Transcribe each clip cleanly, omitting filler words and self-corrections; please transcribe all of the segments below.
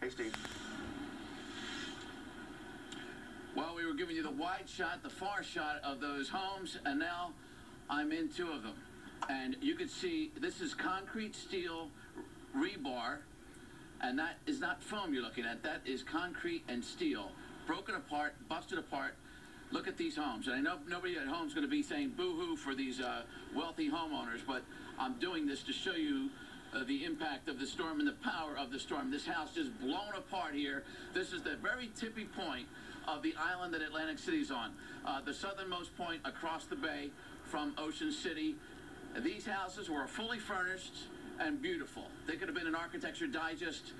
Hey, Steve. Well, we were giving you the wide shot, the far shot of those homes, and now I'm in two of them. And you can see this is concrete, steel, rebar, and that is not foam you're looking at. That is concrete and steel, broken apart, busted apart. Look at these homes. And I know nobody at home is going to be saying boo-hoo for these wealthy homeowners, but I'm doing this to show you the impact of the storm and the power of the storm. This house just blown apart here. This is the very tippy point of the island that Atlantic City's on, the southernmost point across the bay from Ocean City. These houses were fully furnished and beautiful. They could have been in Architecture Digest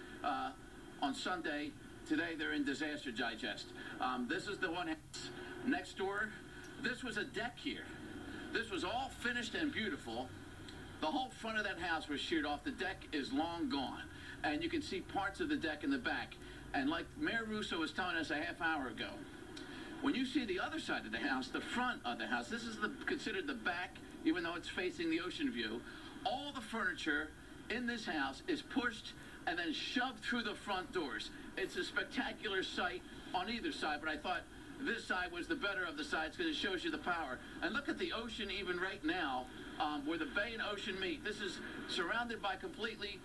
on Sunday. Today they're in Disaster Digest. This is the one house next door. This was a deck here. This was all finished and beautiful. The whole front of that house was sheared off. The deck is long gone. And you can see parts of the deck in the back. And like Mayor Russo was telling us a half hour ago, when you see the other side of the house, the front of the house, this is considered the back, even though it's facing the ocean view. All the furniture in this house is pushed and then shoved through the front doors. It's a spectacular sight on either side, but I thought this side was the better of the sides because it shows you the power. And look at the ocean even right now, where the bay and ocean meet. This is surrounded by completely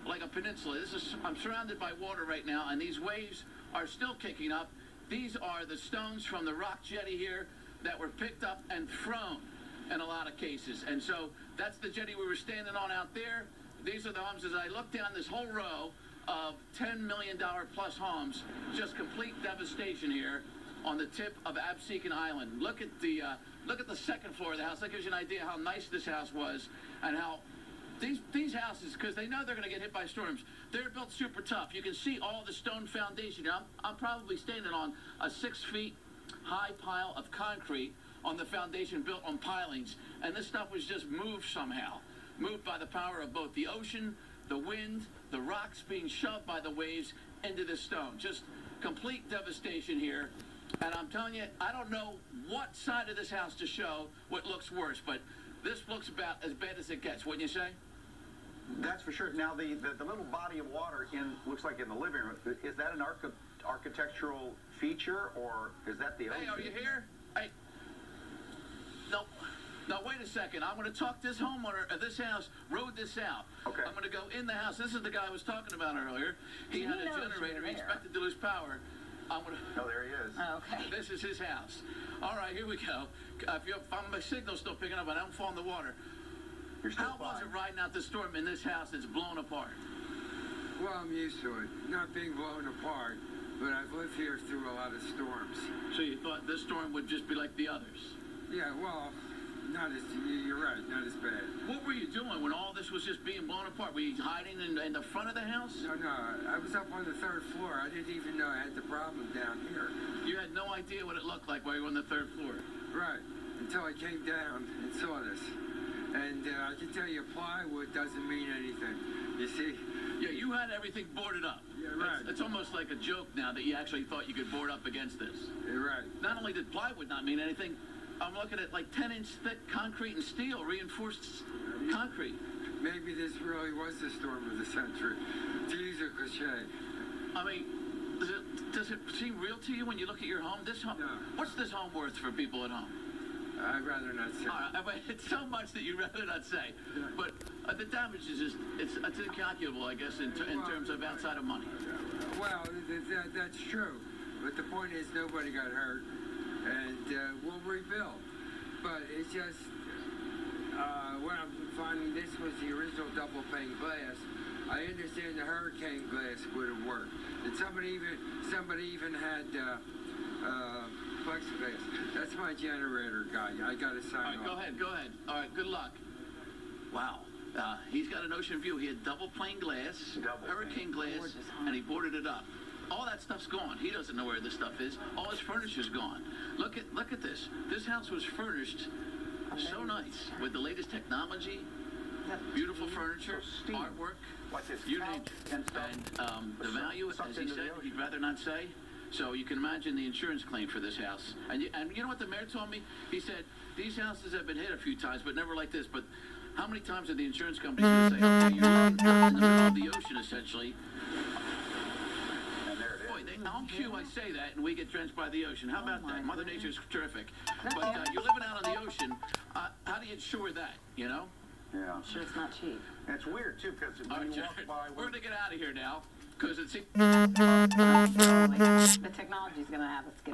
like a peninsula. I'm surrounded by water right now, and these waves are still kicking up. These are the stones from the rock jetty here that were picked up and thrown in a lot of cases. And so that's the jetty we were standing on out there. These are the homes. As I look down this whole row of $10 million plus homes, just complete devastation here on the tip of Absecon Island. Look at the second floor of the house. That gives you an idea how nice this house was and how these houses, because they know they're going to get hit by storms, they're built super tough. You can see all the stone foundation. I'm probably standing on a 6 feet high pile of concrete on the foundation built on pilings, and this stuff was just moved somehow, moved by the power of both the ocean, the wind, the rocks being shoved by the waves into the stone. Just complete devastation here. And I'm telling you, I don't know what side of this house to show what looks worse, but this looks about as bad as it gets, wouldn't you say? That's for sure. Now, the little body of water looks like in the living room. Is that an architectural feature, or is that the ocean? Hey, are you here? Hey. No. Now, wait a second. I'm going to talk this homeowner of this house, rode this out. Okay. I'm going to go in the house. This is the guy I was talking about earlier. He had a generator. He expected to lose power. I'm going to... Oh, there he is. Oh, okay. This is his house. All right, here we go. If my signal's still picking up, I don't fall in the water. How was it riding out the storm in this house that's blown apart? Well, I'm used to it. Not being blown apart, but I've lived here through a lot of storms. So you thought this storm would just be like the others? Yeah, well, you're right, not as bad. What were you doing when all this was just being blown apart? Were you hiding in the front of the house? No, I was up on the 3rd floor. I didn't even know I had the problem down here. You had no idea what it looked like while you were on the 3rd floor? Right, until I came down and saw this. And I can tell you, plywood doesn't mean anything. You see? Yeah, you had everything boarded up. Yeah, right. It's almost like a joke now that you actually thought you could board up against this. You're right. Not only did plywood not mean anything, I'm looking at like 10-inch thick concrete and steel, reinforced concrete. Maybe this really was the storm of the century, to use a cliche. I mean, does it seem real to you when you look at your home? This home, no. What's this home worth for people at home? I'd rather not say. It's so much that you'd rather not say. Yeah. But the damage is just, it's incalculable, I guess, in terms of outside of money. Well, that's true. But the point is nobody got hurt, and we'll rebuild. But it's just, what I'm finding, this was the original double pane glass. I understand the hurricane glass would have worked. And somebody even had plexiglass. That's my generator guy. I got to sign off. All right, go ahead. All right, good luck. Wow. He's got an ocean view. He had double pane glass, hurricane glass, and he boarded it up. All that stuff's gone. He doesn't know where this stuff is. All his furniture's gone. Look at this. This house was furnished so nice with the latest technology, beautiful furniture, artwork, you name it. And the value, as he said, he'd rather not say. So you can imagine the insurance claim for this house. And you know what the mayor told me? He said, these houses have been hit a few times, but never like this. But how many times are the insurance companies going to say, okay, you're in the middle of the ocean, essentially. On cue, I say that, and we get drenched by the ocean. How about that? Mother Nature's terrific. But Yeah. you're living out on the ocean. How do you ensure that, you know? Yeah. I'm sure it's not cheap. And it's weird, too, because All when right, you walk Jared, by... we're going to get out of here now, because it's... The technology's going to have us get